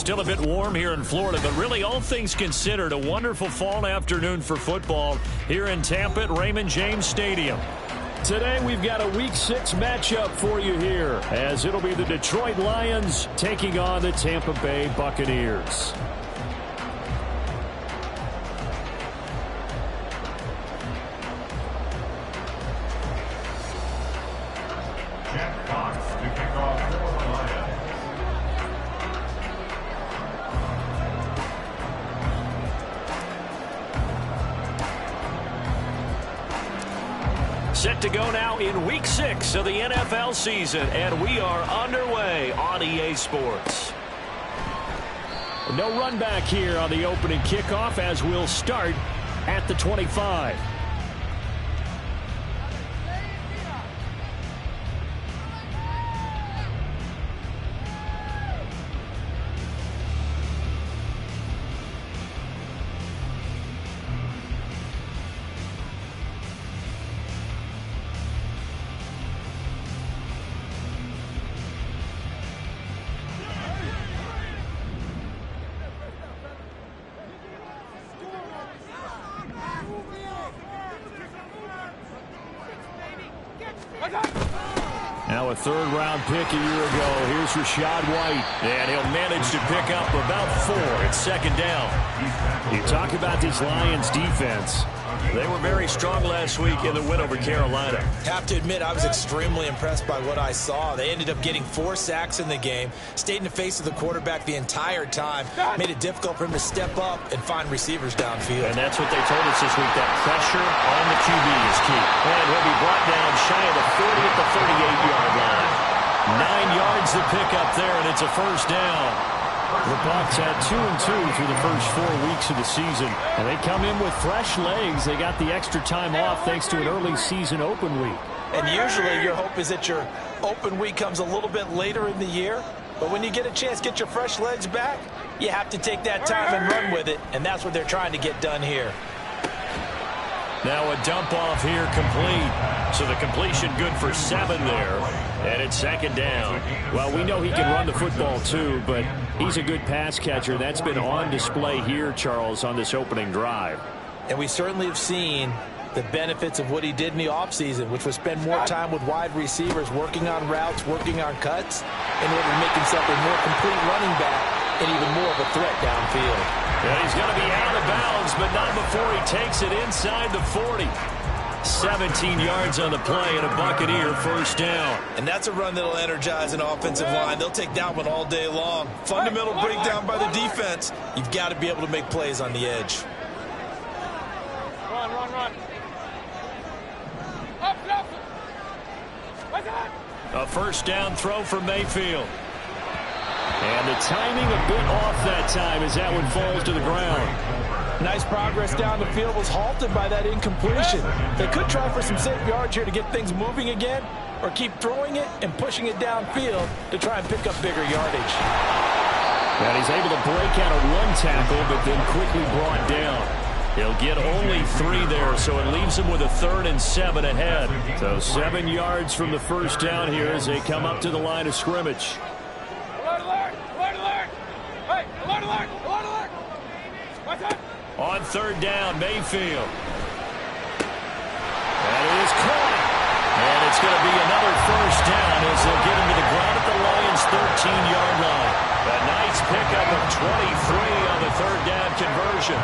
still a bit warm here in Florida, but really all things considered, a wonderful fall afternoon for football here in Tampa at Raymond James Stadium. Today we've got a Week 6 matchup for you here, as it'll be the Detroit Lions taking on the Tampa Bay Buccaneers. Set to go now in Week 6 of the NFL season, and we are underway on EA Sports. No run back here on the opening kickoff, as we'll start at the 25. Now a third-round pick a year ago. Here's Rachaad White, and he'll manage to pick up about 4. It's second down. You talk about this Lions defense. They were very strong last week in the win over Carolina. Have to admit, I was extremely impressed by what I saw. They ended up getting 4 sacks in the game, stayed in the face of the quarterback the entire time, made it difficult for him to step up and find receivers downfield. And that's what they told us this week, that pressure on the QB is key. And he'll be brought down shy of the 40 at the 38-yard line. 9 yards to pick up there, and it's a first down. The Bucs had 2-2 through the first 4 weeks of the season, and they come in with fresh legs. They got the extra time off thanks to an early season open week. And usually your hope is that your open week comes a little bit later in the year, but when you get a chance to get your fresh legs back, you have to take that time and run with it, and that's what they're trying to get done here. Now a dump off here complete. So the completion good for 7 there. And it's second down. Well, we know he can run the football too, but he's a good pass catcher. That's been on display here, Charles, on this opening drive. And we certainly have seen the benefits of what he did in the offseason, which was spend more time with wide receivers, working on routes, working on cuts, in order to make himself a more complete running back and even more of a threat downfield. And he's going to be out of bounds, but not before he takes it inside the 40. 17 yards on the play and a Buccaneer first down. And that's a run that'll energize an offensive line. They'll take that one all day long. Fundamental breakdown by the defense. You've got to be able to make plays on the edge. Run. A first down throw for Mayfield. And the timing a bit off that time as that one falls to the ground. Nice progress down the field, was halted by that incompletion. They could try for some safe yards here to get things moving again, or keep throwing it and pushing it downfield to try and pick up bigger yardage. And he's able to break out of one tackle, but then quickly brought down. He'll get only 3 there, so it leaves him with a 3rd and 7 ahead. So 7 yards from the first down here as they come up to the line of scrimmage. On third down, Mayfield. And it is caught. And it's going to be another first down as they'll get him to the ground at the Lions' 13-yard line. A nice pickup of 23 on the third down conversion.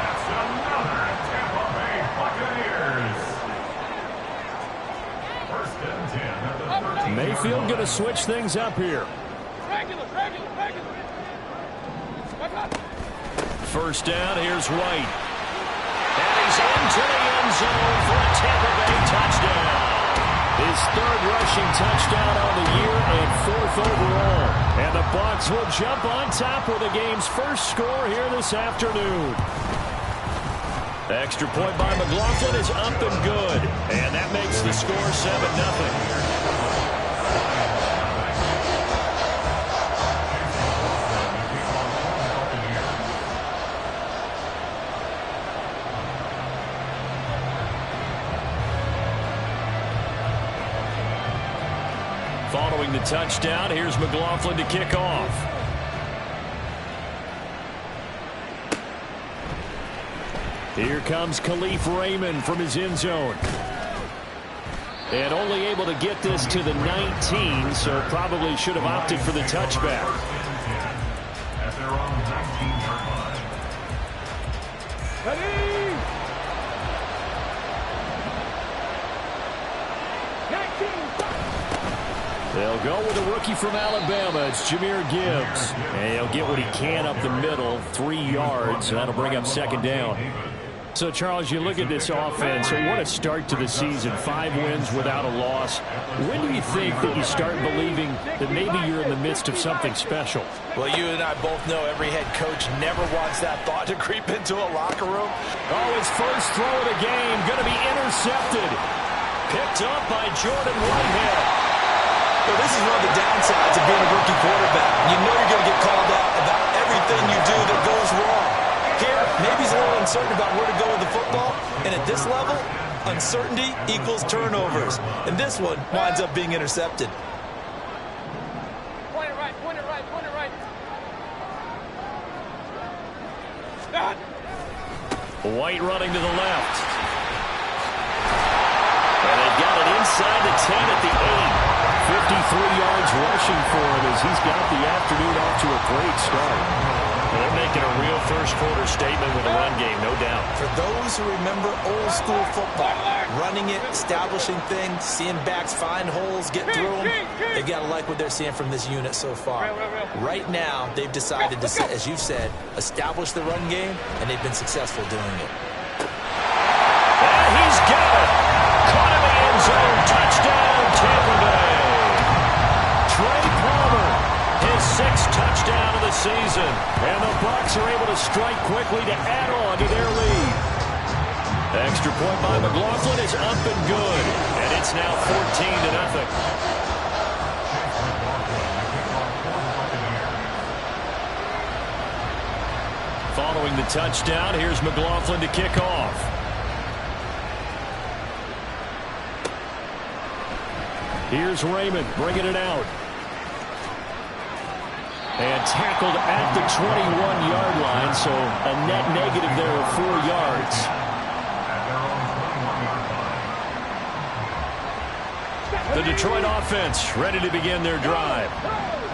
Mayfield going to switch things up here. First down, here's White. And he's into the end zone for a Tampa Bay touchdown. His 3rd rushing touchdown on the year and 4th overall. And the Bucs will jump on top with the game's first score here this afternoon. Extra point by McLaughlin is up and good. And that makes the score 7-0. Following the touchdown, here's McLaughlin to kick off. Here comes Khalif Raymond from his end zone. And only able to get this to the 19, so probably should have opted for the touchback. At their own 19-yard line. Ready? 19. They'll go with a rookie from Alabama. It's Jahmyr Gibbs. And he'll get what he can up the middle, 3 yards, and that'll bring up second down. So, Charles, you look at this offense, so what a start to the season. 5 wins without a loss. When do you think that you start believing that maybe you're in the midst of something special? Well, you and I both know every head coach never wants that thought to creep into a locker room. Oh, his first throw of the game going to be intercepted. Picked up by Jordan Whitehead. Well, this is one of the downsides of being a rookie quarterback. You know you're going to get called out about everything you do that goes wrong. Here, maybe he's a little uncertain about where to go with the football. And at this level, uncertainty equals turnovers. And this one winds up being intercepted. Point it right, point it right, point it right. White running to the left. And they've got it inside the 10 at the 8. 53 yards rushing for him as he's got the afternoon off to a great start. They're making a real first-quarter statement with the run game, no doubt. For those who remember old-school football, running it, establishing things, seeing backs find holes, get through them, they've got to like what they're seeing from this unit so far. Right now, they've decided to, as you said, establish the run game, and they've been successful doing it. And he's got it. Caught in the end zone. Touchdown, Tampa Bay. Trey Palmer, his 6th touchdown of the season. And the Bucs are able to strike quickly to add on to their lead. Extra point by McLaughlin is up and good. And it's now 14-0. Following the touchdown, here's McLaughlin to kick off. Here's Raymond bringing it out. And tackled at the 21-yard line, so a net negative there of 4 yards. The Detroit offense ready to begin their drive.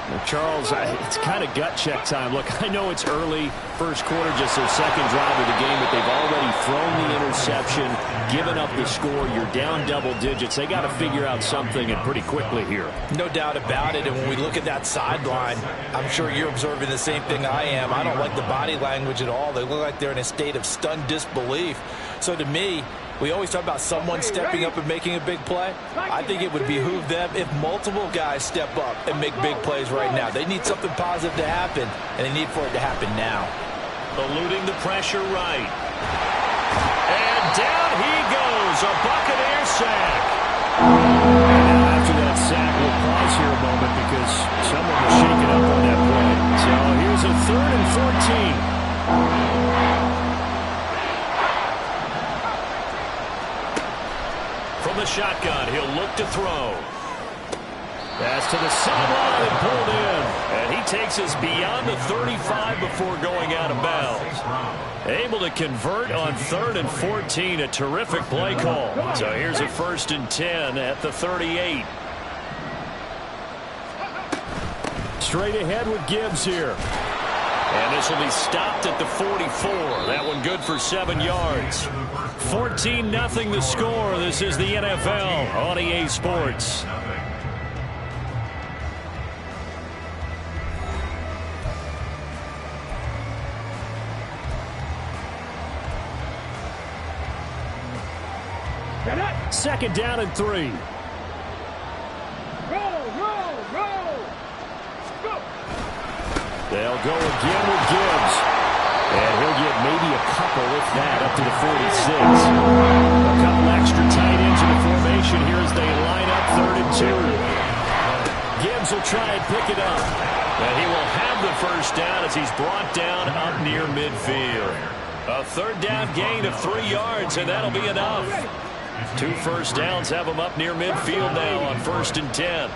Well, Charles, it's kind of gut check time. Look, I know it's early, first quarter, just their second drive of the game, but they've already thrown the interception, given up the score. You're down double digits. They got to figure out something, and pretty quickly here. No doubt about it, and when we look at that sideline, I'm sure you're observing the same thing I am. I don't like the body language at all. They look like they're in a state of stunned disbelief. So to me, we always talk about someone stepping up and making a big play. I think it would behoove them if multiple guys step up and make big plays right now. They need something positive to happen, and they need for it to happen now. Eluding the pressure right. And down he goes, a Buccaneer sack. And now after that sack, we'll pause here a moment because someone was shaken up on that play. So here's a 3rd and 14. From the shotgun, he'll look to throw. Pass to the sideline and pulled in. And he takes us beyond the 35 before going out of bounds. Able to convert on 3rd and 14. A terrific play call. So here's a 1st and 10 at the 38. Straight ahead with Gibbs here. And this will be stopped at the 44. That one good for 7 yards. 14-0 the score. This is the NFL on EA Sports. Second down and 3. They'll go again with Gibbs. And he'll get maybe a couple, if that, up to the 46. A couple extra tight ends in the formation here as they line up 3rd and 2. Gibbs will try and pick it up. And he will have the first down as he's brought down up near midfield. A 3rd down gain of 3 yards, and that'll be enough. 2 first downs have him up near midfield now on 1st and 10.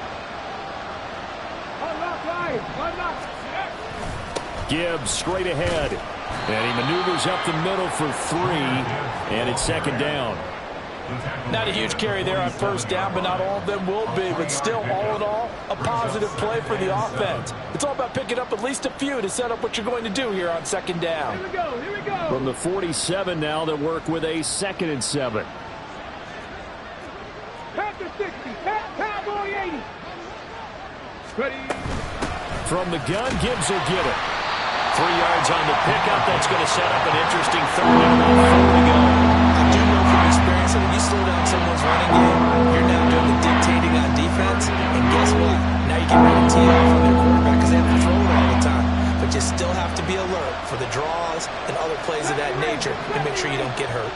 Gibbs straight ahead. And he maneuvers up the middle for 3. And it's second down. Not a huge carry there on first down, but not all of them will be. But still, all in all, a positive play for the offense. It's all about picking up at least a few to set up what you're going to do here on second down. Here we go, here we go. From the 47 now, they'll work with a 2nd and 7. Panther 60, Cowboy 80. Ready. From the gun, Gibbs will get it. 3 yards on the pickup. That's going to set up an interesting 3rd down with 4 to go. I do know from experience that when you slow down someone's running game, you're now doing the dictating on defense. And guess what? Now you can really tee off on their quarterback because they have to throw it all the time. But you still have to be alert for the draws and other plays of that nature to make sure you don't get hurt.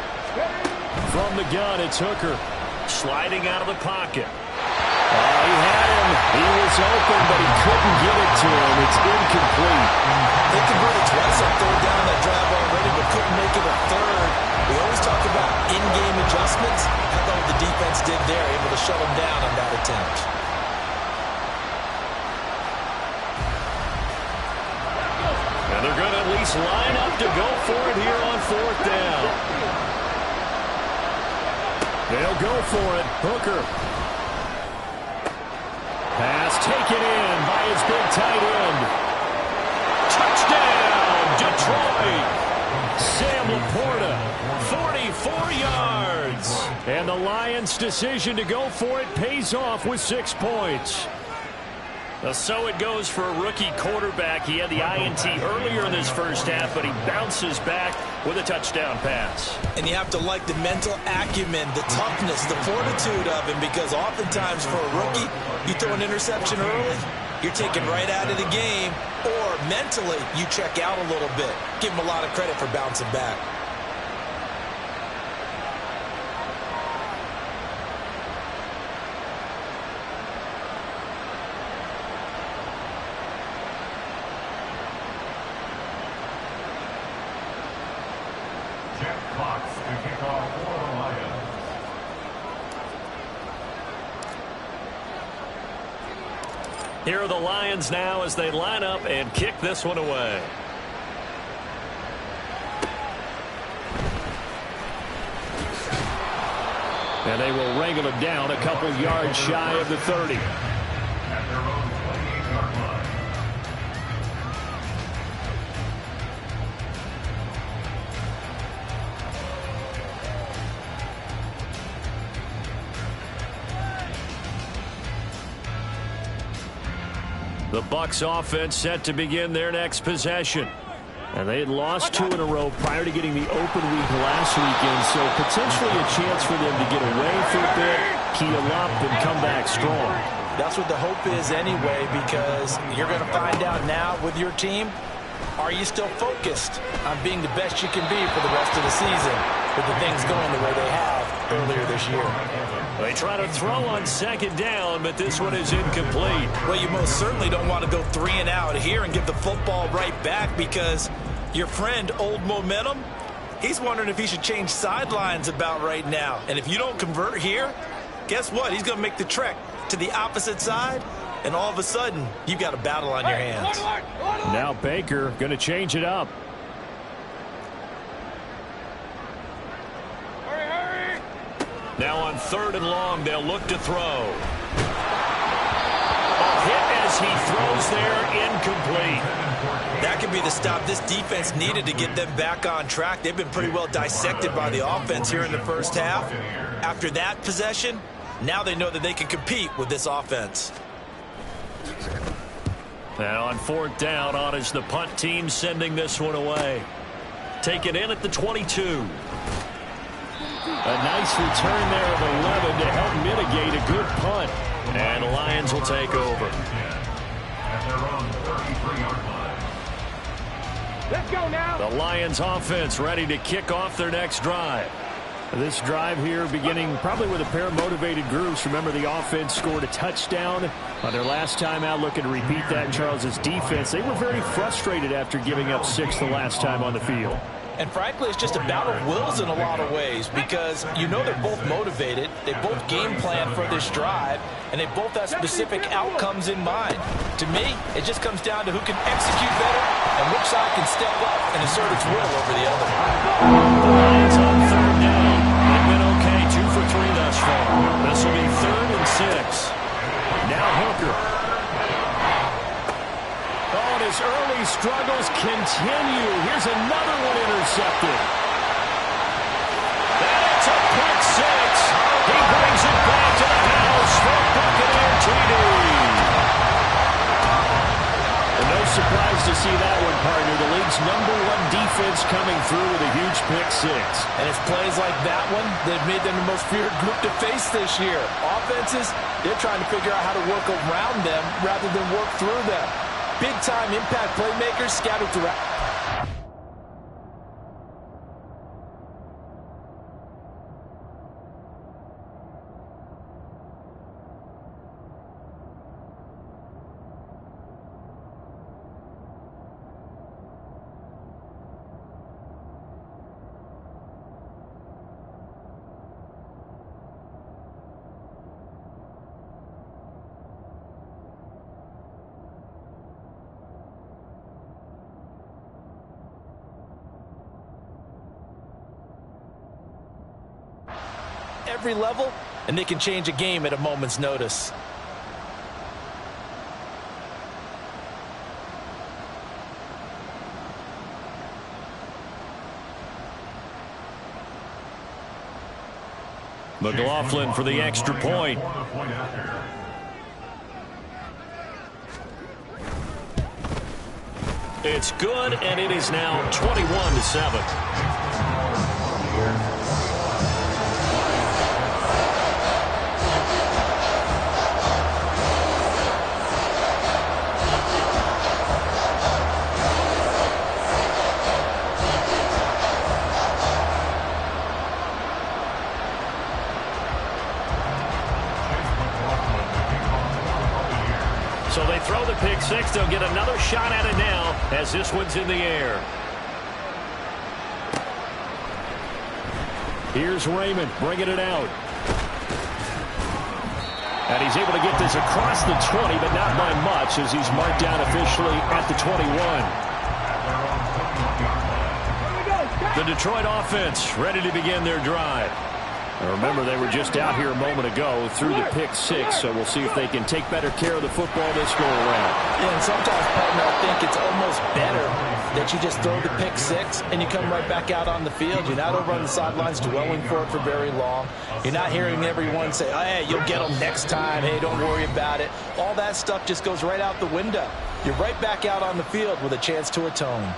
From the gun, it's Hooker. Sliding out of the pocket. He had him. He was open, but he couldn't get it to him. It's incomplete. They converted twice on 3rd down that drive already, but couldn't make it a 3rd. We always talk about in-game adjustments. How about what the defense did there, able to shut them down on that attempt. And they're going to at least line up to go for it here on 4th down. They'll go for it. Hooker. Pass taken in by his big tight end. Touchdown, Detroit. Sam Laporta, 44 yards. And the Lions' decision to go for it pays off with 6 points. So it goes for a rookie quarterback. He had the INT earlier in this first half, but he bounces back with a touchdown pass. And you have to like the mental acumen, the toughness, the fortitude of him, because oftentimes for a rookie, you throw an interception early, you're taken right out of the game, or mentally you check out a little bit. Give him a lot of credit for bouncing back. Jeff Fox to kick off for the Lions. Here are the Lions now as they line up and kick this one away. And they will wrangle it down a couple yards shy of the 30. At their own 28-yard line. The Bucs offense set to begin their next possession. And they had lost 2 in a row prior to getting the open week last weekend, so potentially a chance for them to get away for a bit, keel up, and come back strong. That's what the hope is anyway, because you're going to find out now with your team, are you still focused on being the best you can be for the rest of the season with the things going the way they have earlier this year? They try to throw on 2nd down, but this one is incomplete. Well, you most certainly don't want to go 3 and out here and give the football right back, because your friend, Old Momentum, he's wondering if he should change sidelines about right now. And if you don't convert here, guess what? He's going to make the trek to the opposite side, and all of a sudden, you've got a battle on your hands. Now Baker going to change it up. Now on 3rd and long, they'll look to throw. A hit as he throws there, incomplete. That could be the stop this defense needed to get them back on track. They've been pretty well dissected by the offense here in the first half. After that possession, now they know that they can compete with this offense. Now on 4th down, on is the punt team sending this one away. Take it in at the 22. A nice return there of 11 to help mitigate a good punt. And the Lions will take over. At their own 33-yard line. Let's go now. The Lions offense ready to kick off their next drive. This drive here beginning probably with a pair of motivated groups. Remember, the offense scored a touchdown on their last time out, looking to repeat that in Charles's defense. They were very frustrated after giving up 6 the last time on the field. And frankly, it's just a battle of wills in a lot of ways because you know they're both motivated, they both game plan for this drive, and they both have specific outcomes in mind. To me, it just comes down to who can execute better and which side can step up and assert its will over the other. The Lions on third down. They've been okay, 2 for 3 thus far. This will be 3rd and 6. Now Hooker. Oh, and his early struggles continue. Here's another one intercepted. And it's a pick 6. He brings it back to the house for Buccaneer TD. And no surprise to see that one, partner. The league's #1 defense coming through with a huge pick 6. And it's plays like that one that made them the most feared group to face this year. Offenses, they're trying to figure out how to work around them rather than work through them. Big-time impact playmakers scattered throughout. Every level, and they can change a game at a moment's notice. McLaughlin for the extra point. It's good, and it is now 21-7. So they throw the pick 6. They'll get another shot at it now as this one's in the air. Here's Raymond bringing it out. And he's able to get this across the 20, but not by much as he's marked down officially at the 21. The Detroit offense ready to begin their drive. Now remember, they were just out here a moment ago through the pick 6, so we'll see if they can take better care of the football this go-around. Yeah, and sometimes, partner, I think it's almost better that you just throw the pick 6 and you come right back out on the field. You're not over on the sidelines dwelling for it for very long. You're not hearing everyone say, oh, hey, you'll get them next time. Hey, don't worry about it. All that stuff just goes right out the window. You're right back out on the field with a chance to atone.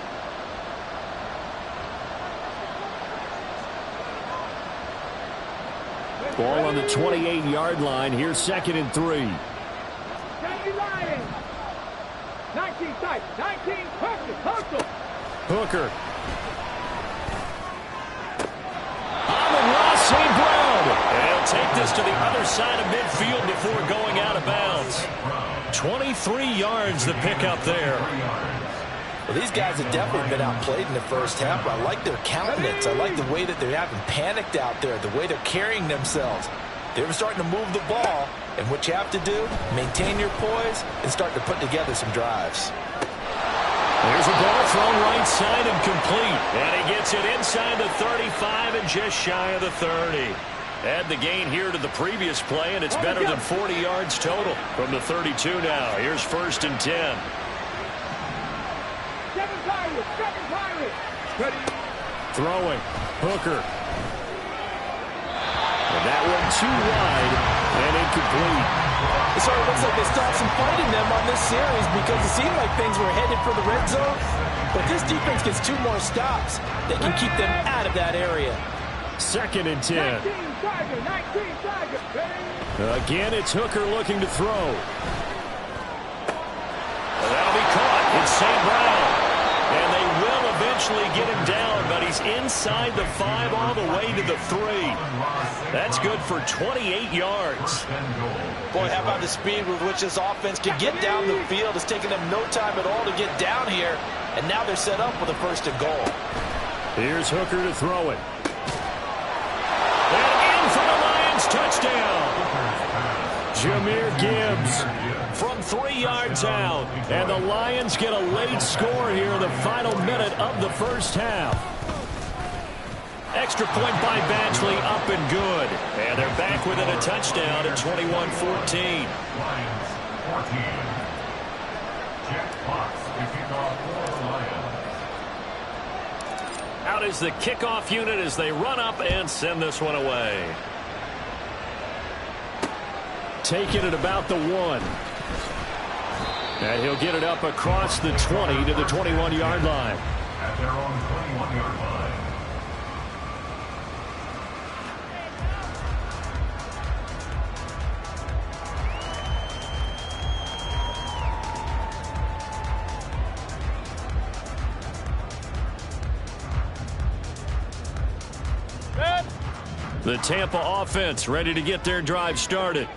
Ball on the 28-yard line. Here's 2nd and 3. 19 tight. 19 hustle. Hooker. Amon-Ra St. Brown. And he'll take this to the other side of midfield before going out of bounds. 23 yards the pickup there. Well, these guys have definitely been outplayed in the first half. I like their countenance. I like the way that they haven't panicked out there, the way they're carrying themselves. They're starting to move the ball, and what you have to do, maintain your poise and start to put together some drives. There's a ball thrown right side and complete. And he gets it inside the 35 and just shy of the 30. Add the gain here to the previous play, and it's better than 40 yards total from the 32 now. Here's 1st and 10. Second pirate. Ready. Throwing. Hooker. And that one too wide and incomplete. It sort of looks like they stopped some fight in them on this series because it seemed like things were headed for the red zone. But this defense gets 2 more stops. They can keep them out of that area. 2nd and 10. 19 Tiger. Ready. Again, it's Hooker looking to throw. And that'll be caught. It's St. Brown. And they will eventually get him down, but he's inside the 5 all the way to the 3. That's good for 28 yards. Boy, how about the speed with which this offense can get down the field? It's taken them no time at all to get down here, and now they're set up with a 1st and goal. Here's Hooker to throw it. And in for the Lions, touchdown. Jahmyr Gibbs from 3 yards out. And the Lions get a late score here in the final minute of the first half. Extra point by Badgley, up and good. And they're back within a touchdown at 21-14. Lions 14. Jack Fox to kick off for the Lions. Out is the kickoff unit as they run up and send this one away. Taking it about the 1. And he'll get it up across the 20 to the 21-yard line. At their own 21-yard line. The Tampa offense ready to get their drive started.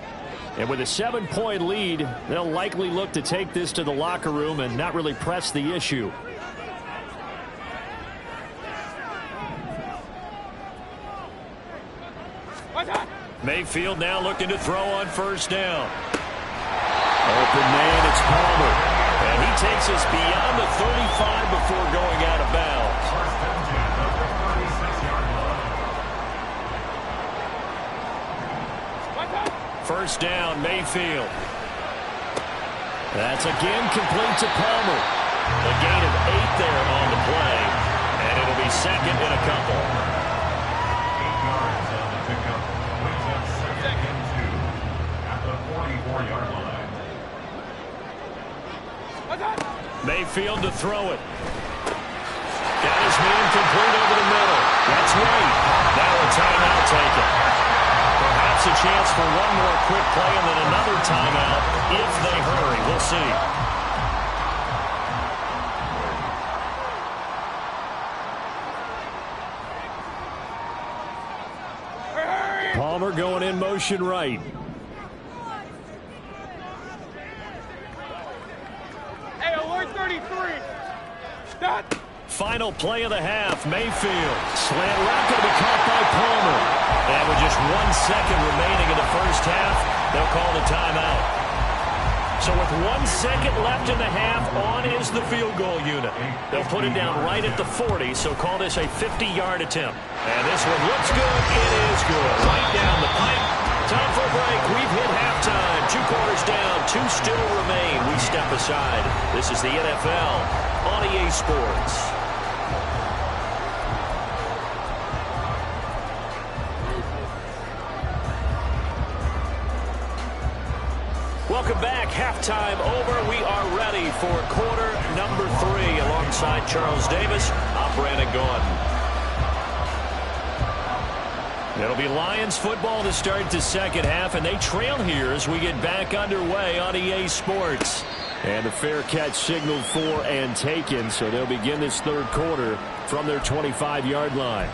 And with a 7-point lead, they'll likely look to take this to the locker room and not really press the issue. Mayfield now looking to throw on first down. Open man, it's Palmer. And he takes us beyond the 35 before going out of bounds. First down, Mayfield. That's again complete to Palmer. A gain of 8 there on the play. And it'll be second and a couple. 8 yards on the pickup. Brings up second and 2 at the 44-yard line. Mayfield to throw it. Got his man complete over the middle. That's right. Now a timeout taken. Perhaps a chance for one more quick play and then another timeout if they hurry. We'll see. Palmer going in motion right. Hey, alert 33. Stop. Final play of the half, Mayfield. Slant route going to be caught by Palmer. And with just 1 second remaining in the first half, they'll call the timeout. So with 1 second left in the half, on is the field goal unit. They'll put it down right at the 40, so call this a 50-yard attempt. And this one looks good. It is good. Right down the pipe. Time for a break. We've hit halftime. 2 quarters down. 2 still remain. We step aside. This is the NFL on EA Sports. Welcome back. Halftime over. We are ready for quarter number 3 alongside Charles Davis. I'm Brandon Gaudin. It'll be Lions football to start the second half, and they trail here as we get back underway on EA Sports. And a fair catch signaled for and taken, so they'll begin this third quarter from their 25-yard line.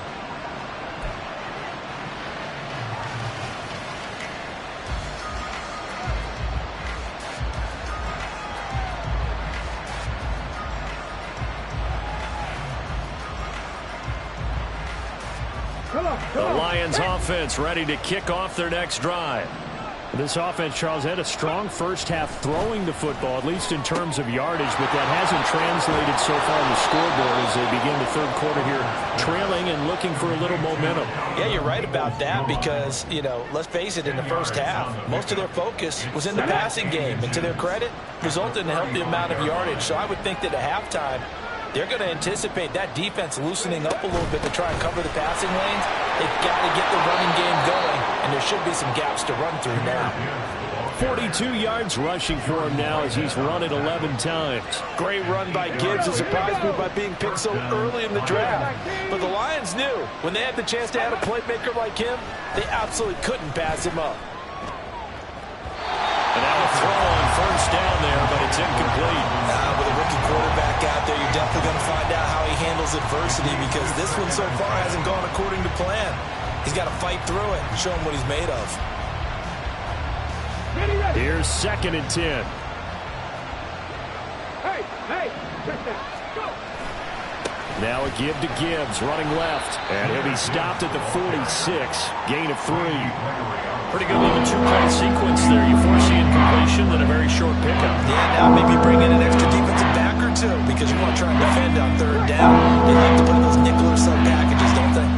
The Lions offense ready to kick off their next drive. This offense, Charles, had a strong first half throwing the football, at least in terms of yardage, but that hasn't translated so far on the scoreboard as they begin the third quarter here, trailing and looking for a little momentum. Yeah, you're right about that because, you know, let's face it, in the first half, most of their focus was in the passing game, and to their credit, resulted in a healthy amount of yardage. So I would think that at halftime, they're going to anticipate that defense loosening up a little bit to try and cover the passing lanes. They've got to get the running game going, and there should be some gaps to run through now. 42 yards rushing for him now as he's run it 11 times. Great run by Gibbs. It surprised me by being picked so early in the draft. But the Lions knew when they had the chance to add a playmaker like him, they absolutely couldn't pass him up. And now a throw on first down there, but it's incomplete. With a rookie quarterback out there, you're definitely going to find out how he handles adversity because this one so far hasn't gone according to plan. He's got to fight through it and show him what he's made of. Here's 2nd and 10. Hey, check that. Go. Now a give to Gibbs, running left. And he'll be stopped at the 46. Gain of 3. Pretty good little two-point sequence there. You force the incompletion, then a very short pickup. Yeah, now maybe bring in an extra defensive back or two because you want to try and defend on third down. They like to play those nickel or sub packages, don't they?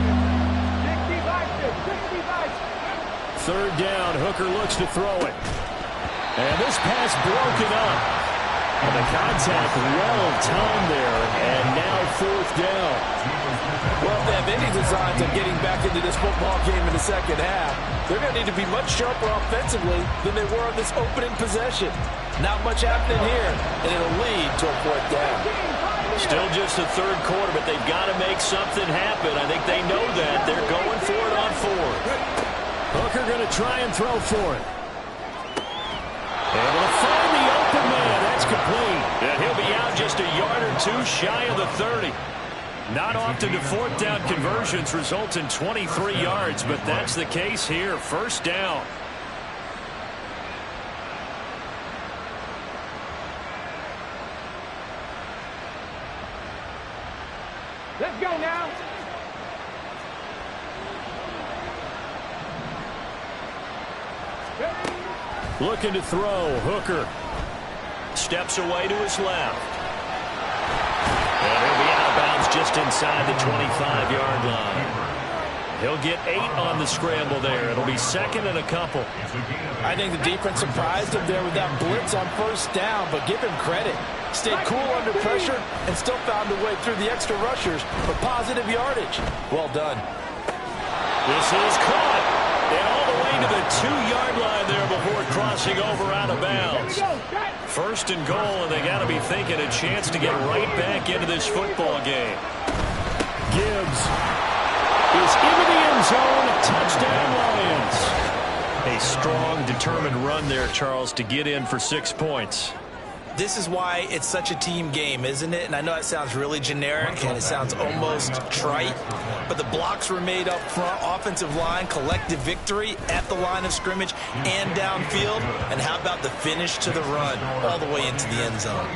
Third down, Hooker looks to throw it. And this pass broken up. And the contact well timed there, and now fourth down. Well, if they have any designs of getting back into this football game in the second half, they're going to need to be much sharper offensively than they were on this opening possession. Not much happening here, and it'll lead to a fourth down. Still just the third quarter, but they've got to make something happen. I think they know that. They're going for it on fourth. Hooker going to try and throw for it. Able to find the open man. That's complete. And he'll be out just a yard or two shy of the 30. Not often do fourth down conversions result in 23 yards, but that's the case here. First down. Let's go now. Looking to throw. Hooker steps away to his left. And he'll be out of bounds just inside the 25-yard line. He'll get 8 on the scramble there. It'll be second and a couple. I think the defense surprised him there with that blitz on first down, but give him credit. Stayed cool under pressure and still found a way through the extra rushers for positive yardage. Well done. This is caught. And all the way to the 2-yard line there before crossing over out of bounds. First and goal, and they got to be thinking a chance to get right back into this football game. Gibbs is into the end zone. Touchdown, Lions. A strong, determined run there, Charles, to get in for 6 points. This is why it's such a team game, isn't it? And I know it sounds really generic and it sounds almost trite, but the blocks were made up front, offensive line, collective victory at the line of scrimmage and downfield. And how about the finish to the run all the way into the end zone?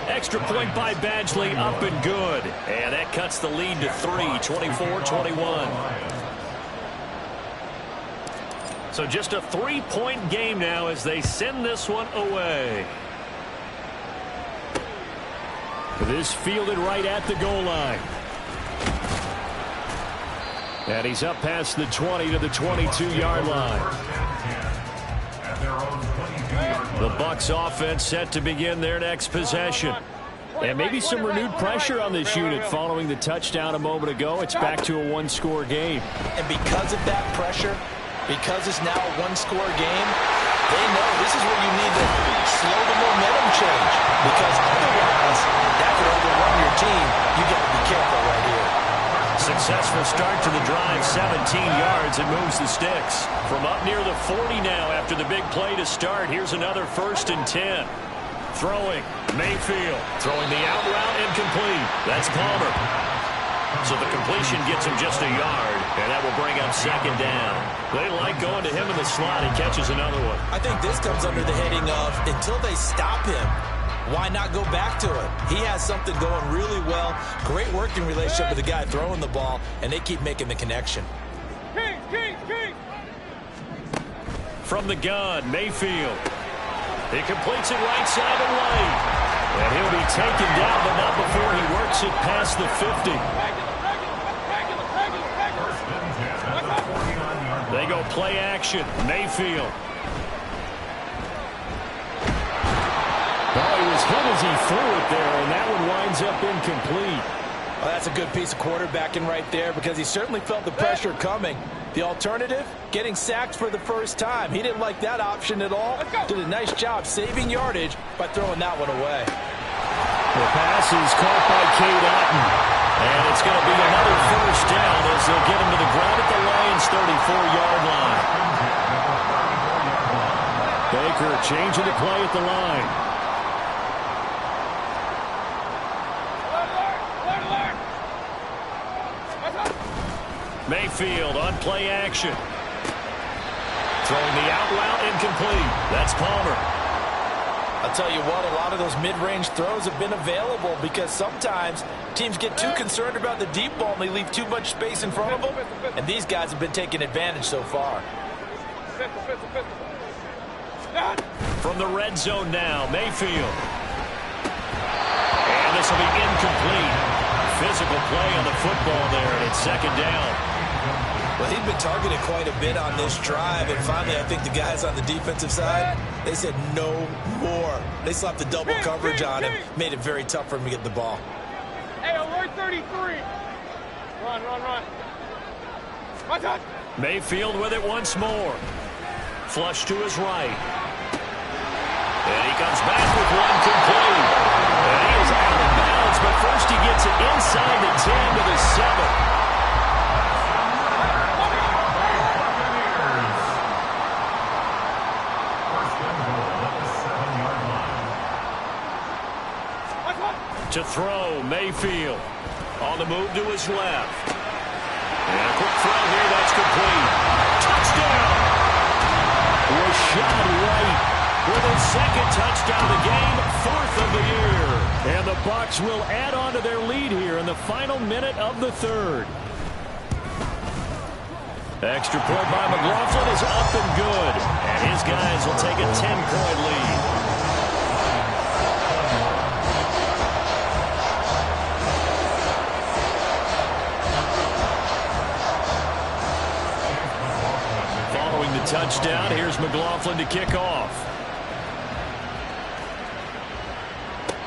Extra point by Badgley, up and good. And that cuts the lead to 3, 24-21. So just a 3-point game now as they send this one away. This fielded right at the goal line. And he's up past the 20 to the 22-yard line. The Bucs offense set to begin their next possession. And maybe some renewed pressure on this unit following the touchdown a moment ago. It's back to a one-score game. And because of that pressure, because it's now a one-score game, they know this is where you need to slow the momentum change. Because otherwise, that could overrun your team. You got to be careful right here. Successful start to the drive, 17 yards, and moves the sticks. From up near the 40 now after the big play to start. Here's another 1st and 10. Throwing, Mayfield. Throwing the out route, incomplete. That's Palmer. So the completion gets him just a yard, and that will bring up 2nd down. They like going to him in the slot. He catches another one. I think this comes under the heading of until they stop him, why not go back to it? He has something going really well. Great working relationship with the guy throwing the ball, and they keep making the connection. King. From the gun, Mayfield. He completes it right side and right. And he'll be taken down, but not before he works it past the 50. They go play action. Mayfield. Well, he was hit as he threw it there, and that one winds up incomplete. Well, that's a good piece of quarterbacking right there because he certainly felt the pressure coming. The alternative, getting sacked for the first time. He didn't like that option at all. Did a nice job saving yardage by throwing that one away. The pass is caught by Cade Otton. And it's going to be another 1st down as they'll get him to the ground at the Lions' 34-yard line. Baker changing the play at the line. Mayfield on play action. Throwing the out route, incomplete. That's Palmer. I'll tell you what, a lot of those mid-range throws have been available because sometimes teams get too concerned about the deep ball and they leave too much space in front of them, and these guys have been taking advantage so far. From the red zone now, Mayfield. And this will be incomplete. Physical play on the football there, and it's second down. Well, he'd been targeted quite a bit on this drive, and finally I think the guys on the defensive side, they said no more. They slapped the double coverage on him, made it very tough for him to get the ball. Hey, alert 33. Run. My touch. Mayfield with it once more. Flush to his right. And he comes back with one complete. And he is out of bounds, but first he gets it inside the 10 to the 7. To throw, Mayfield. On the move to his left. And a quick throw here, that's complete. Touchdown! Rashad White with his second touchdown of the game, 4th of the year. And the Bucs will add on to their lead here in the final minute of the 3rd. Extra point by McLaughlin is up and good. And his guys will take a 10-point lead. Touchdown. Here's McLaughlin to kick off.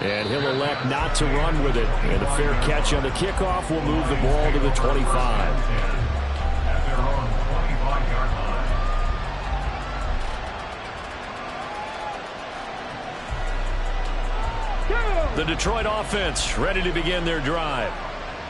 And he'll elect not to run with it. And a fair catch on the kickoff will move the ball to the 25. At their own 25-yard line. The Detroit offense ready to begin their drive.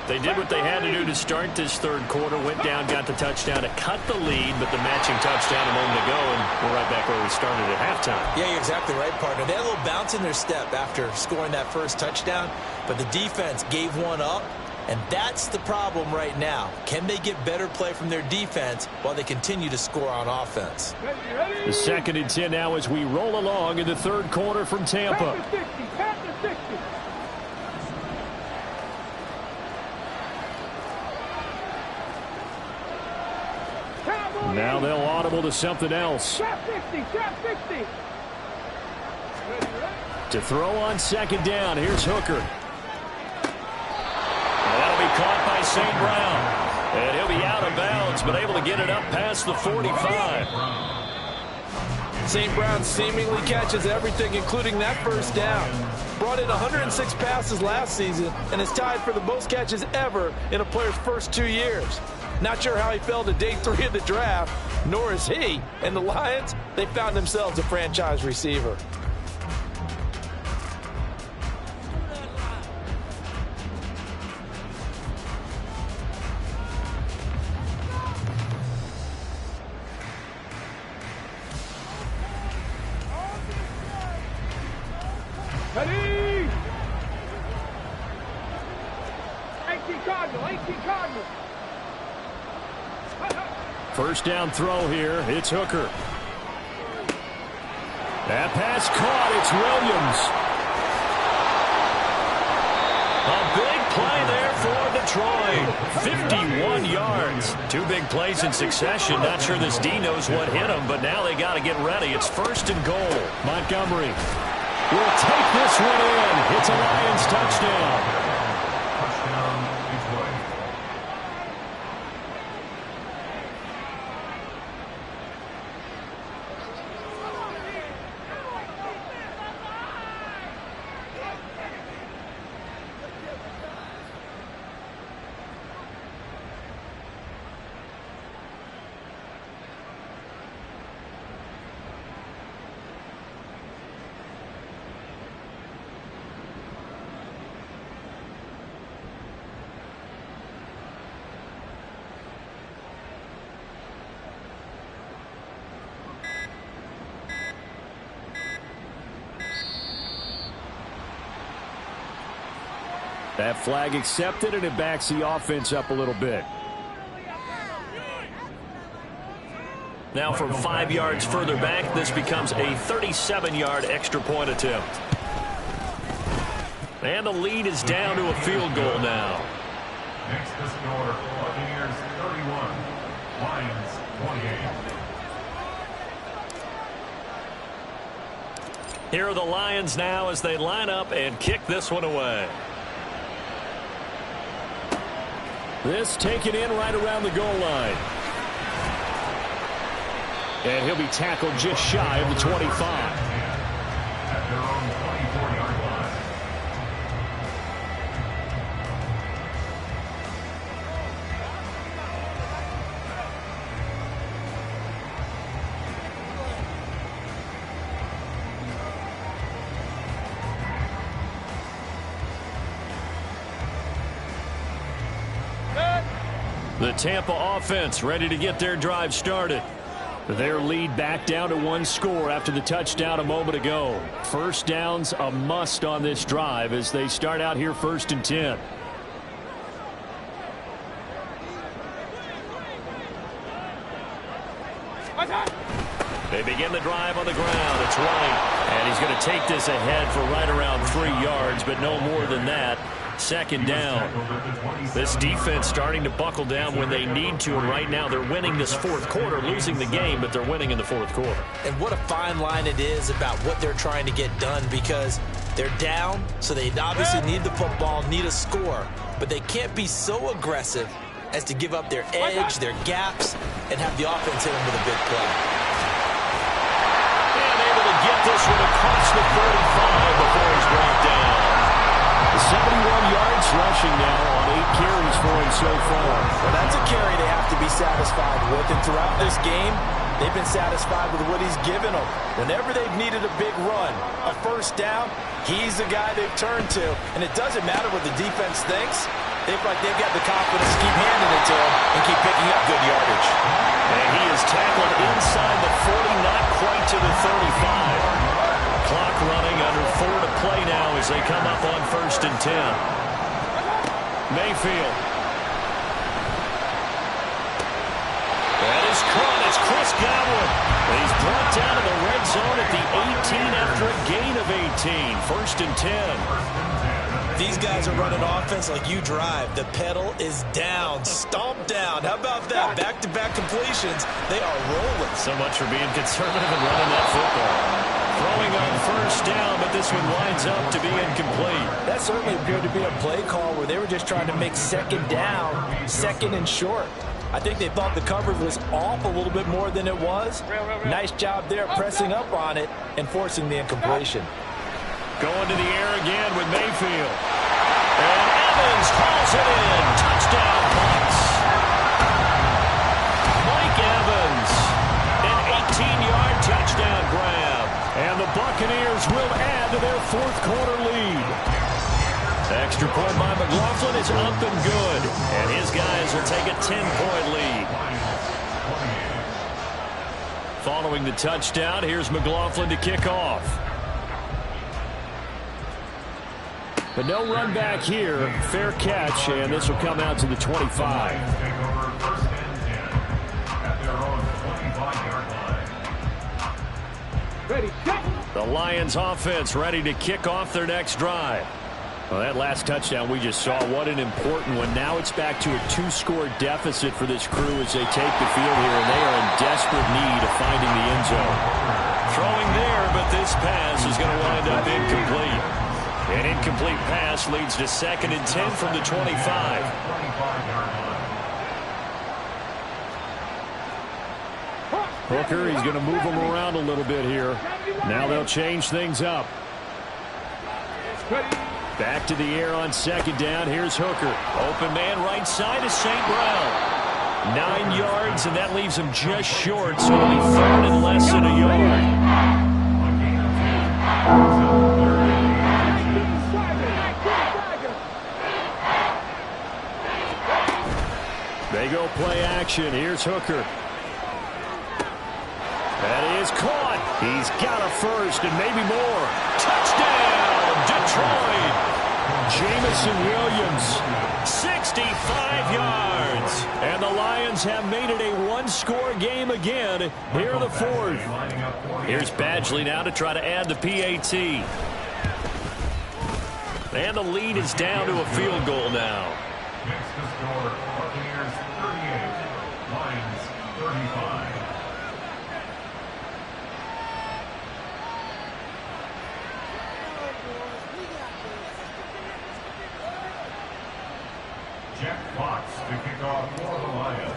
They did what they had to do to start this 3rd quarter, went down, got the touchdown to cut the lead, but the matching touchdown a moment ago, and we're right back where we started at halftime. Yeah, you're exactly right, partner. They had a little bounce in their step after scoring that first touchdown, but the defense gave one up, and that's the problem right now. Can they get better play from their defense while they continue to score on offense? The 2nd and 10 now as we roll along in the 3rd quarter from Tampa. Now they'll audible to something else. Trap 60. To throw on 2nd down, here's Hooker. That'll be caught by St. Brown. And he'll be out of bounds, but able to get it up past the 45. St. Brown seemingly catches everything, including that first down. Brought in 106 passes last season and is tied for the most catches ever in a player's first 2 years. Not sure how he fell to day 3 of the draft, nor is he. And the Lions, they found themselves a franchise receiver. Ready? 18 Cardinal. First down throw here. It's Hooker. That pass caught. It's Williams. A big play there for Detroit. 51 yards. 2 big plays in succession. Not sure this D knows what hit him, but now they got to get ready. It's 1st and goal. Montgomery will take this one in. It's a Lions touchdown. Touchdown, Detroit. That flag accepted, and it backs the offense up a little bit. Now from 5 yards further back, this becomes a 37-yard extra point attempt. And the lead is down to a field goal now. Next to score, Buccaneers 31, Lions 28. Here are the Lions now as they line up and kick this one away. This taken in right around the goal line. And he'll be tackled just shy of the 25. At their own 24-yard line. The Tampa offense ready to get their drive started. Their lead back down to 1 score after the touchdown a moment ago. First down's a must on this drive as they start out here 1st and 10. They begin the drive on the ground. It's White. And he's going to take this ahead for right around 3 yards, but no more than that. 2nd down. This defense starting to buckle down when they need to, and right now they're winning this 4th quarter, losing the game, but they're winning in the 4th quarter. And what a fine line it is about what they're trying to get done, because they're down, so they obviously need the football, need a score, but they can't be so aggressive as to give up their edge, their gaps, and have the offense hit them with a big play. And able to get this one across the 45 before he's brought down. 71 yards rushing now on 8 carries for him so far. Well, that's a carry they have to be satisfied with, and throughout this game, they've been satisfied with what he's given them. Whenever they've needed a big run, a 1st down, he's the guy they've turned to. And it doesn't matter what the defense thinks. They've got the confidence to keep handing it to him and keep picking up good yardage. And he is tackled inside the 40, not quite to the 35. Clock running, under 4 to play now as they come up on 1st and 10. Mayfield. That is caught. It's Chris Godwin. He's brought down to the red zone at the 18 after a gain of 18. 1st and 10. These guys are running offense like you drive. The pedal is down, stomped down. How about that? Back-to-back completions. They are rolling. So much for being conservative and running that football. Throwing on 1st down, but this one winds up to be incomplete. That certainly appeared to be a play call where they were just trying to make 2nd down, 2nd and short. I think they thought the coverage was off a little bit more than it was. Nice job there pressing up on it and forcing the incompletion. Going to the air again with Mayfield. And Evans calls it in. Touchdown Bucs. Mike Evans. An 18-yard touchdown grab. And the Buccaneers will add to their 4th quarter lead. Extra point by McLaughlin is up and good. And his guys will take a 10-point lead. Following the touchdown, here's McLaughlin to kick off. But no run back here. Fair catch, and this will come out to the 25. The Lions offense ready to kick off their next drive. Well, that last touchdown we just saw, what an important one. Now it's back to a 2-score deficit for this crew as they take the field here, and they are in desperate need of finding the end zone. Throwing there, but this pass is going to wind up incomplete. An incomplete pass leads to 2nd and 10 from the 25. Hooker, he's going to move them around a little bit here. Now they'll change things up. Back to the air on 2nd down. Here's Hooker. Open man right side is St. Brown. 9 yards, and that leaves him just short, so it'll be 3rd and less than a yard. They go play action. Here's Hooker. That is caught. He's got a 1st and maybe more. Touchdown, Detroit. Jamison Williams, 65 yards. And the Lions have made it a one-score game again here in the fourth. Here's Badgley now to try to add the PAT. And the lead is down to a field goal now. Next to score, Buccaneers 38, Lions 35. Jack Fox to kick off for the Lions.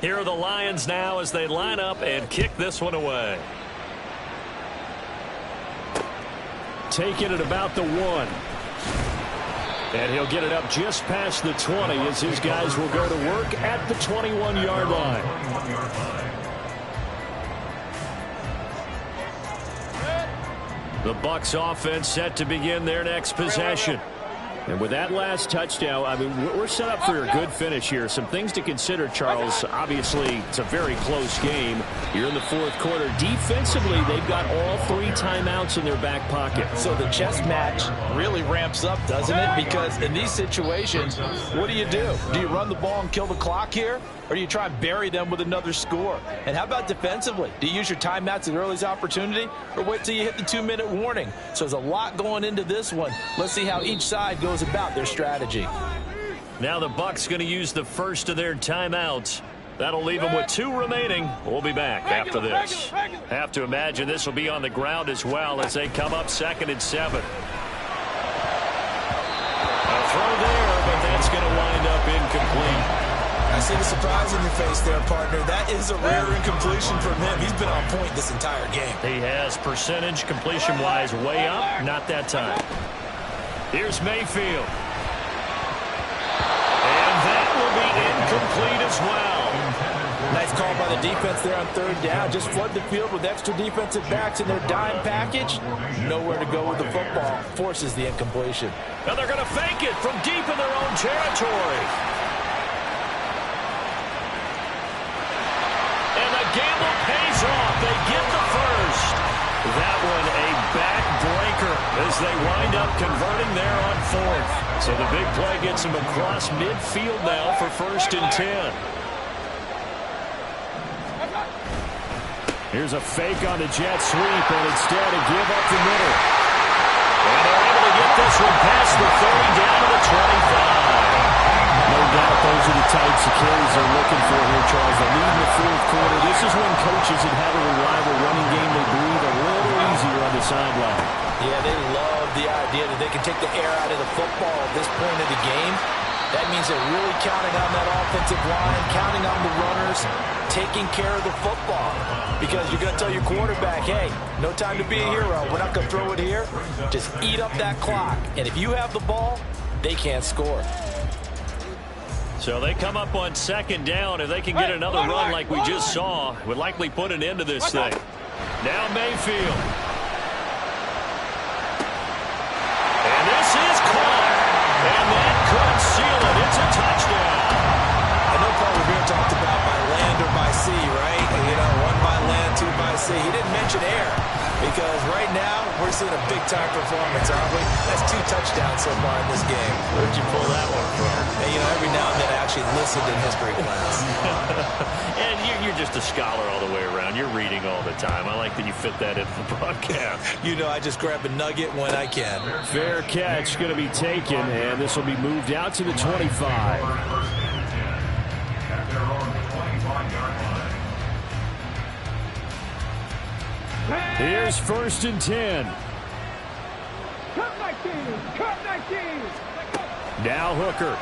Here are the Lions now as they line up and kick this one away. Taking it about the 1. And he'll get it up just past the 20 as his guys will go to work at the 21-yard line. The Bucs offense set to begin their next possession. And with that last touchdown, I mean, we're set up for a good finish here. Some things to consider, Charles. Obviously, it's a very close game. You're in the fourth quarter. Defensively, they've got all 3 timeouts in their back pocket. So the chess match really ramps up, doesn't it? Because in these situations, what do? Do you run the ball and kill the clock here? Or do you try and bury them with another score? And how about defensively? Do you use your timeouts at the earliest opportunity? Or wait till you hit the 2-minute warning? So there's a lot going into this one. Let's see how each side goes about their strategy. Now the Bucs going to use the first of their timeouts. That'll leave them with 2 remaining. We'll be back after this. Have to imagine this will be on the ground as well as they come up 2nd and 7. A throw there, but that's going to wind up incomplete. I see the surprise in your face there, partner. That is a rare incompletion from him. He's been on point this entire game. He has percentage completion-wise way up. Not that time. Here's Mayfield. And that will be incomplete as well. Nice call by the defense there on 3rd down. Just flood the field with extra defensive backs in their dime package. Nowhere to go with the football. Forces the incompletion. Now they're going to fake it from deep in their own territory. Gamble pays off. They get the first. That one a backbreaker as they wind up converting there on 4th. So the big play gets them across midfield now for 1st and 10. Here's a fake on the jet sweep, and instead a give up the middle. And they're able to get this one past the 30 down to the 25. No doubt those are the types of carries they're looking for here, Charles. They lead in the fourth quarter. This is when coaches that have a reliable running game, they breathe a little easier on the sideline. Yeah, they love the idea that they can take the air out of the football at this point of the game. That means they're really counting on that offensive line, counting on the runners, taking care of the football. Because you're going to tell your quarterback, hey, no time to be a hero. We're not going to throw it here. Just eat up that clock. And if you have the ball, they can't score. So they come up on 2nd down. If they can get another run like we just saw, would likely put an end to this thing. Now Mayfield. And this is caught. And that could seal it. It's a touchdown. I know Paul Revere talked about by land or by sea, right? You know, 1 by land, 2 by sea. He didn't mention air because right now we're seeing a big-time performance, aren't we? That's 2 touchdowns so far in this game. Where'd you pull that one from? And, you know, every now and then I actually listened in history class. And you're just a scholar all the way around. You're reading all the time. I like that you fit that into the broadcast. You know, I just grab a nugget when I can. Fair catch going to be taken, and this will be moved out to the 25. At their own 25-yard line. Here's 1st and 10. Cut 19! Cut 19! Now Hooker.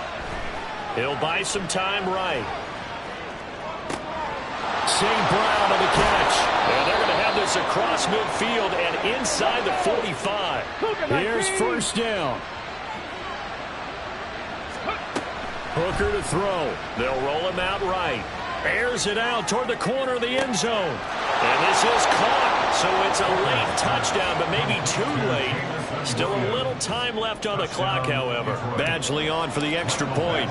He'll buy some time right. St. Brown on the catch. And they're going to have this across midfield and inside the 45. Here's 1st down. Hooker to throw. They'll roll him out right. Airs it out toward the corner of the end zone. And this is caught. So it's a late touchdown, but maybe too late. Still a little time left on the clock, however. Badgley on for the extra point.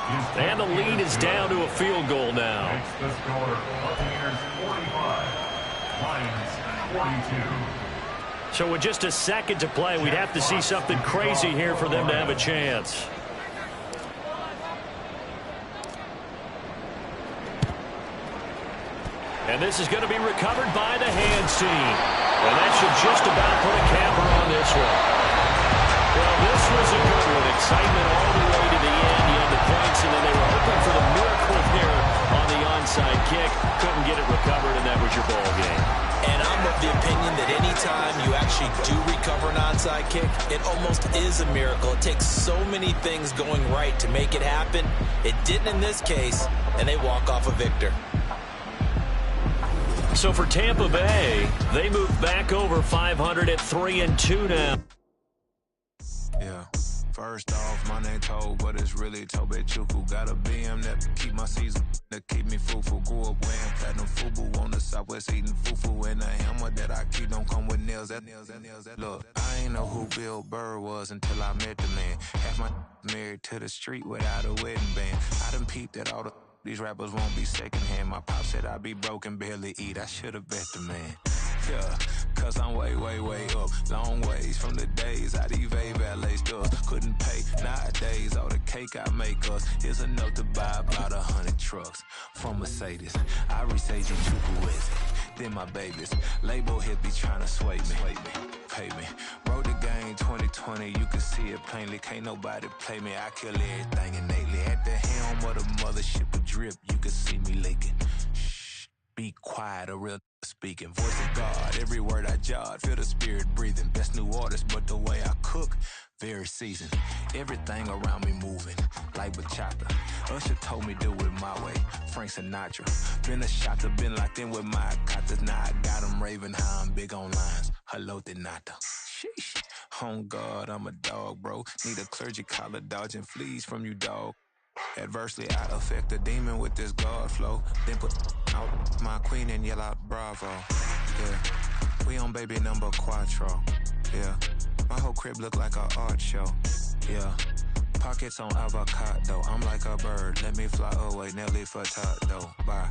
And the lead is down to a field goal now. Makes the score Buccaneers 45, Lions 42. So with just a second to play, we'd have to see something crazy here for them to have a chance. And this is going to be recovered by the hands team. And that should just about put a capper on this one. Well, this was a good one. Excitement all the way to the end. You had the points, and then they were hoping for the miracle there on the onside kick. Couldn't get it recovered, and that was your ball game. And I'm of the opinion that anytime you actually do recover an onside kick, it almost is a miracle. It takes so many things going right to make it happen. It didn't in this case, and they walk off a victor. So for Tampa Bay, they move back over 500 at 3-2 now. Yeah. First off, my name Toad, but it's really Tobe Chuku. Got a BM that keep my season, that keep me fruitful. Grew up wearing platinum FUBU on the Southwest, eating fufu. And the hammer that I keep don't come with nails. Look, I ain't know who Bill Burr was until I met the man. Half my married to the street without a wedding band. I done peeped at all the these rappers won't be secondhand. My pop said I'd be broken, barely eat. I should've bet the man. Yeah, cause I'm way up. Long ways from the days I evade valet stores. Couldn't pay nowadays. All the cake I make us is enough to buy about 100 trucks from Mercedes. I resage you with it. Then my babies. Label hit be trying to sway me. Pay me. Wrote the game 2020. You can see it plainly. Can't nobody play me. I kill everything innately. At the helm of the mothership of drip. You can see me leaking. Shh. Be quiet. A real speaking. Voice of God. Every word I jot. Feel the spirit breathing. Best new artist. But the way I cook. Very seasoned. Everything around me moving. Like bachata. Usher told me do it my way. Frank Sinatra. Been a shotter. Been locked in with my cotters. Now I got them raving how I'm big on lines. Hello, Denata. Sheesh. On God, I'm a dog, bro. Need a clergy collar dodging fleas from you, dog. Adversely, I affect a demon with this God flow. Then put out my queen and yell out bravo. Yeah. We on baby number quattro. Yeah. My whole crib look like an art show. Yeah. Pockets on avocado. I'm like a bird. Let me fly away. Nelly Furtado. Bye.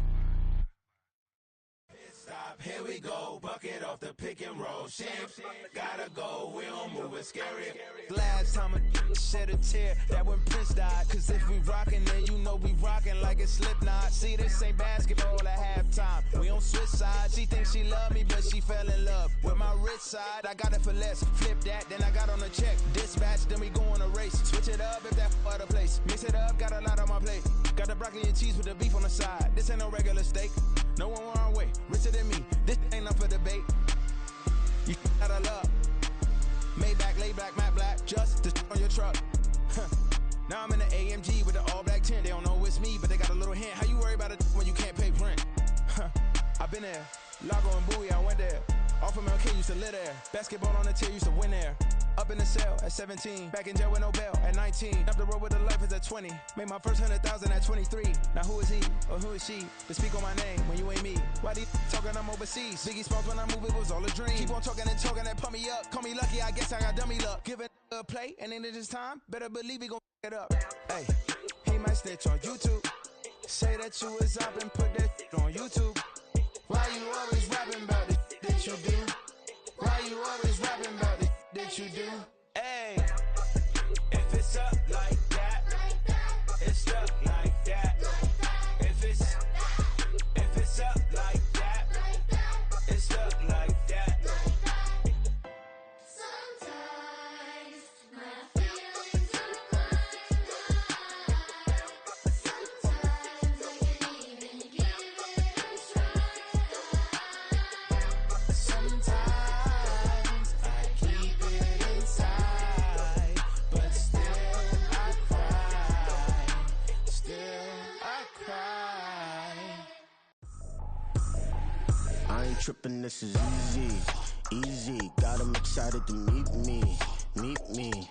Stop. Here we go. Bucket off the pick and roll. Champs. Gotta go. We don't move it. Scary. Last time a shed a tear, that when Prince died. Cause if we rockin', then you know we rockin' like a Slipknot. See, this ain't basketball at halftime. We on switch sides. She thinks she love me, but she fell in love with my rich side. I got it for less. Flip that, then I got on a check. Dispatch, then we go on a race. Switch it up if that other place. Mix it up, got a lot on my plate. Got the broccoli and cheese with the beef on the side. This ain't no regular steak. No one wrong way. Richer than me. This ain't up for debate. You out of love. Maybach, laid back, matte black, just to on your truck. Now I'm in the AMG with the all black tint. They don't know it's me, but they got a little hint. How you worry about it when you can't pay rent? I've been there. Lago and Bowie, I went there. Off of MLK, used to live there. Basketball on the tier, used to win there. Up in the cell at 17. Back in jail with no bail at 19. Up the road with the life is at 20. Made my first 100,000 at 23. Now who is he or who is she to speak on my name when you ain't me? Why they talking I'm overseas? Biggie Smalls when I move, it was all a dream. Keep on talking and pump me up. Call me lucky, I guess I got dummy luck. Give it a play and then it is time. Better believe he gon' it up. Hey, he might snitch on YouTube. Say that you was up and put that on YouTube. Why you always rapping about it that you do? Why you always rapping about it that you do? Hey, if it's up like that, it's stuck like that. If it's up like that, it's stuck like that. Sometimes my feelings are blind. Sometimes I can't even give it a try. Sometimes I keep it inside, but still I cry. Still I cry. I ain't tripping, this is easy, easy. Got 'em excited to meet me.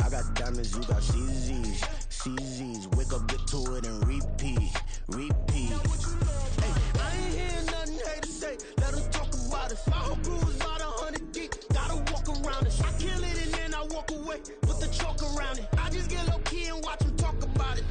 I got diamonds, you got CZs. Wake up, get to it, and repeat. Hey, I ain't hearing nothing haters say. Let them talk about us. My whole crew is about 100 deep. Gotta walk around it. I kill it and then I walk away. Put the chalk around it. I just get low key and watch them talk about it.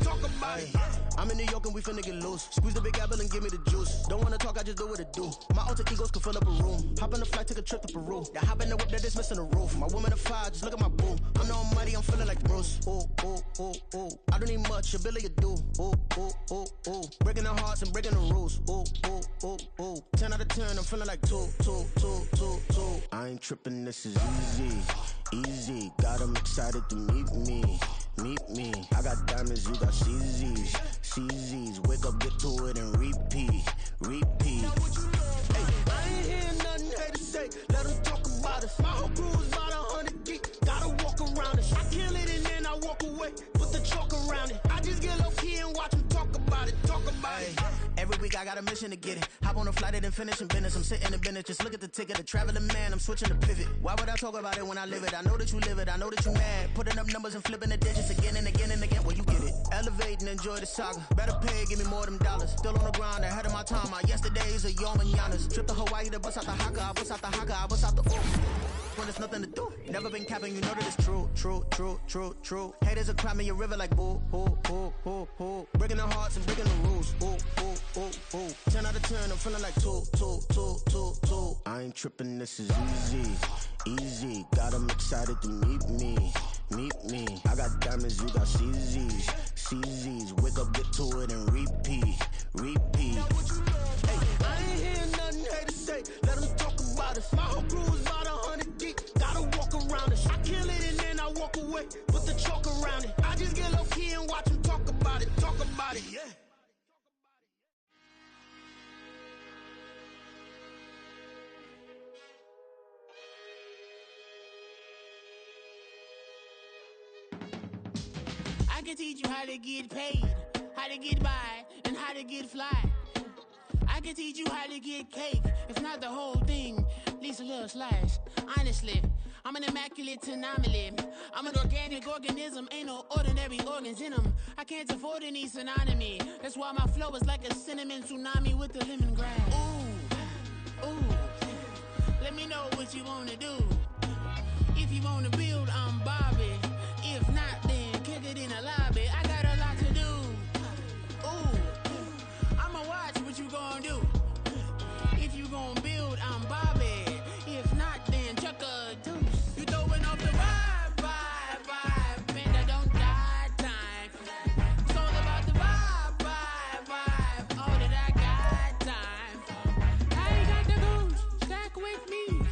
finna get loose. Squeeze the big apple and give me the juice. Don't wanna talk, I just do what it do. My alter egos can fill up a room. Hop on the flight, take a trip to Peru. Yeah, hop in the whip that is missing the roof. My woman a fire, just look at my boo. I'm the almighty, I'm feeling like Bruce. Ooh, ooh, ooh, ooh. I don't need much, ability to do. Ooh, ooh, ooh, ooh. Breaking the hearts and breaking the rules. Ooh, ooh, ooh, ooh. 10 out of 10, I'm feeling like 2, 2, 2, 2, 2. I ain't tripping, this is easy, easy. Got 'em excited to meet me. Meet me. I got diamonds, you got CZs. CZs. Wake up, get to it, and repeat. Repeat. Hey, I ain't hearing nothing haters say. Let them talk about us. My whole crew is about 100 deep. Gotta walk around it. I kill it and then I walk away. Put the chalk around it. I just get low key and watch them talk about it. Talk about it. Every week I got a mission to get it. Hop on a flight and then finish in business. I'm sitting in business. Just look at the ticket. A traveling man. I'm switching to pivot. Why would I talk about it when I live it? I know that you live it. I know that you mad. Putting up numbers and flipping the digits again and again and again. Well, you get it. Elevate and enjoy the saga. Better pay, give me more them dollars. Still on the grind, ahead of my time. My yesterdays are your mananas. Trip to Hawaii to bust out the haka. I bust out the haka. I bust out the when there's nothing to do. Never been capping, you know that it's true, true, true, true, true. Haters are crying me a river like boo, boo, boo, boo, boo. Breaking their hearts and breaking the rules. Ooh, ooh, ooh, ooh. 10 out of 10, I'm feeling like 2, 2, 2, 2, 2. I ain't tripping, this is easy, easy. Got 'em excited to meet me. Meet me. I got diamonds, you got CZs. CZs. Wake up, get to it, and repeat. Repeat. Hey, I ain't hearing nothing haters say. Let them talk about us. My whole crew is about 100 deep. Gotta walk around us. I kill it and then I walk away. Put the chalk around it. I just get low key and watch them talk about it. Talk about it, yeah. I can teach you how to get paid, how to get by, and how to get fly. I can teach you how to get cake, if not the whole thing, at least a little slice. Honestly, I'm an immaculate anomaly. I'm an organic organism, ain't no ordinary organs in them. I can't afford any synonymy. That's why my flow is like a cinnamon tsunami with the lemongrass. Ooh, ooh, let me know what you wanna do. If you wanna build, I'm Bobby. If not, then kick it in the lobby. I got a lot to do. Ooh, I'ma watch what you gon' do. If you gon' build, I'm Bobby. If not, then chuck a deuce. You throwing off the vibe, vibe, vibe. Man, I don't die time. It's all about the vibe, vibe, vibe. All that I got time. I ain't got the goose, stack with me.